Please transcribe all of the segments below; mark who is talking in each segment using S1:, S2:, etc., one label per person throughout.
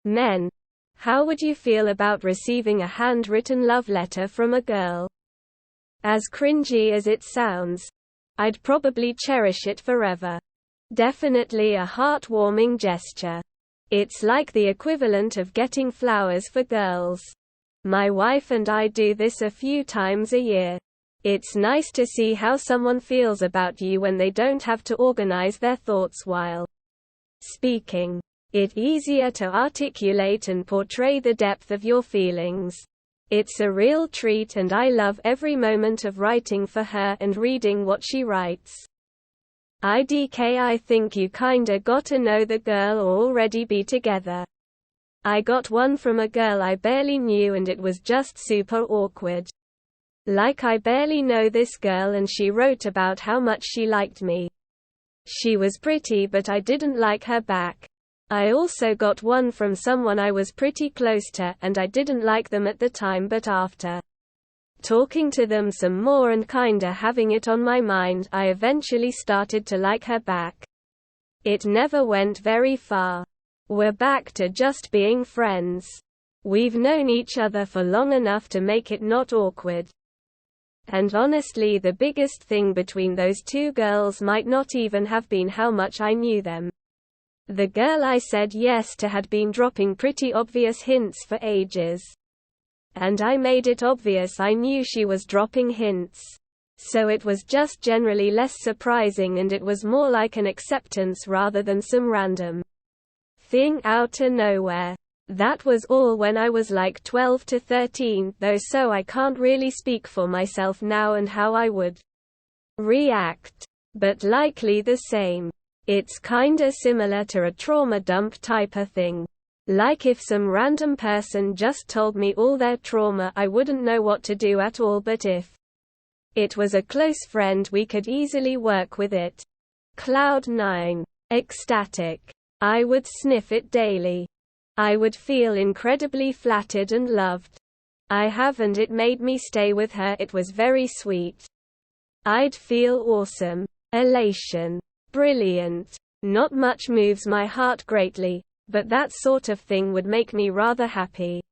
S1: Men. How would you feel about receiving a handwritten love letter from a girl? As cringy as it sounds, I'd probably cherish it forever. Definitely a heartwarming gesture. It's like the equivalent of getting flowers for girls. My wife and I do this a few times a year. It's nice to see how someone feels about you when they don't have to organize their thoughts while speaking. It's easier to articulate and portray the depth of your feelings. It's a real treat, and I love every moment of writing for her and reading what she writes. IDK, I think you kinda gotta know the girl or already be together. I got one from a girl I barely knew and it was just super awkward. Like, I barely know this girl and she wrote about how much she liked me. She was pretty but I didn't like her back. I also got one from someone I was pretty close to and I didn't like them at the time, but after talking to them some more and kinda having it on my mind, I eventually started to like her back. It never went very far. We're back to just being friends. We've known each other for long enough to make it not awkward. And honestly, the biggest thing between those two girls might not even have been how much I knew them. The girl I said yes to had been dropping pretty obvious hints for ages. And I made it obvious I knew she was dropping hints. So it was just generally less surprising, and it was more like an acceptance rather than some random thing out of nowhere. That was all when I was like 12 to 13, though, so I can't really speak for myself now and how I would react. But likely the same. It's kinda similar to a trauma dump type of thing. Like, if some random person just told me all their trauma, I wouldn't know what to do at all, but if it was a close friend, we could easily work with it. Cloud 9. Ecstatic. I would sniff it daily. I would feel incredibly flattered and loved. I have, and it made me stay with her. It was very sweet. I'd feel awesome. Elation. Brilliant. Not much moves my heart greatly, but that sort of thing would make me rather happy.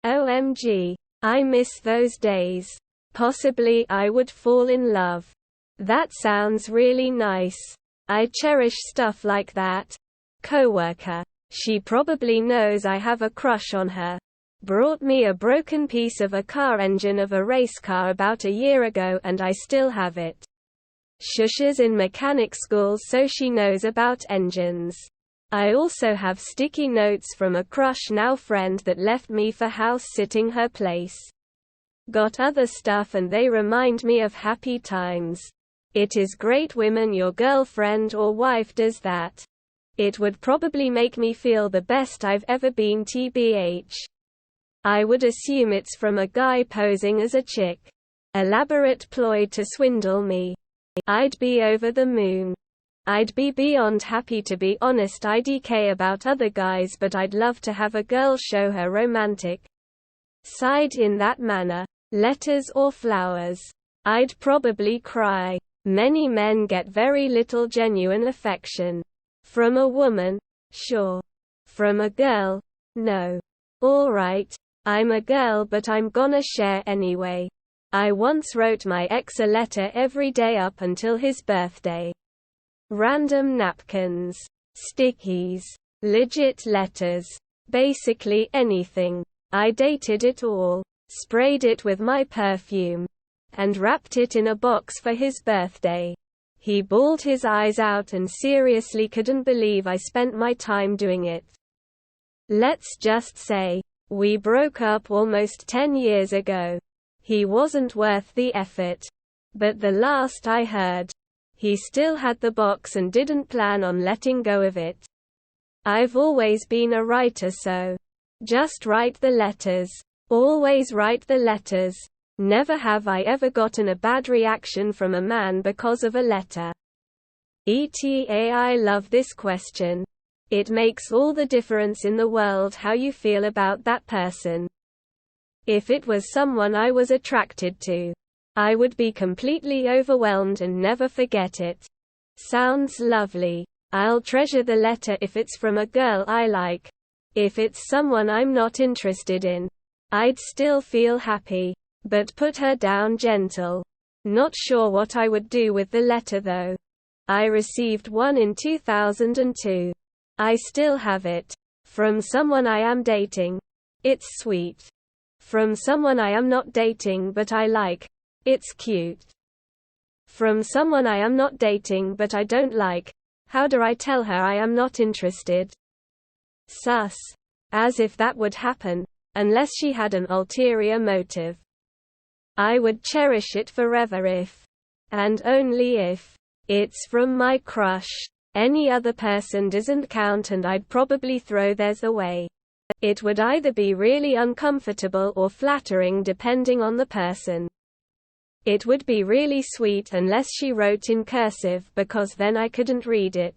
S1: OMG. I miss those days. Possibly I would fall in love. That sounds really nice. I cherish stuff like that. Coworker. She probably knows I have a crush on her. Brought me a broken piece of a car engine of a race car about a year ago and I still have it. Shushes in mechanic school, so she knows about engines. I also have sticky notes from a crush now friend that left me for house sitting her place. Got other stuff and they remind me of happy times. It is great women your girlfriend or wife does that. It would probably make me feel the best I've ever been, tbh. I would assume it's from a guy posing as a chick. Elaborate ploy to swindle me. I'd be over the moon. I'd be beyond happy, to be honest, IDK, about other guys, but I'd love to have a girl show her romantic side in that manner. Letters or flowers. I'd probably cry. Many men get very little genuine affection. From a woman? Sure. From a girl? No. Alright. I'm a girl, but I'm gonna share anyway. I once wrote my ex a letter every day up until his birthday. Random napkins. Stickies. Legit letters. Basically anything. I dated it all. Sprayed it with my perfume. And wrapped it in a box for his birthday. He bawled his eyes out and seriously couldn't believe I spent my time doing it. Let's just say, we broke up almost 10 years ago. He wasn't worth the effort. But the last I heard, he still had the box and didn't plan on letting go of it. I've always been a writer, so just write the letters. Always write the letters. Never have I ever gotten a bad reaction from a man because of a letter. ETA, I love this question. It makes all the difference in the world how you feel about that person. If it was someone I was attracted to, I would be completely overwhelmed and never forget it. Sounds lovely. I'll treasure the letter if it's from a girl I like. If it's someone I'm not interested in, I'd still feel happy. But put her down gentle. Not sure what I would do with the letter though. I received one in 2002. I still have it. From someone I am dating. It's sweet. From someone I am not dating but I like. It's cute. From someone I am not dating but I don't like. How do I tell her I am not interested? Sus. As if that would happen. Unless she had an ulterior motive. I would cherish it forever if, and only if, it's from my crush. Any other person doesn't count and I'd probably throw theirs away. It would either be really uncomfortable or flattering depending on the person. It would be really sweet unless she wrote in cursive because then I couldn't read it.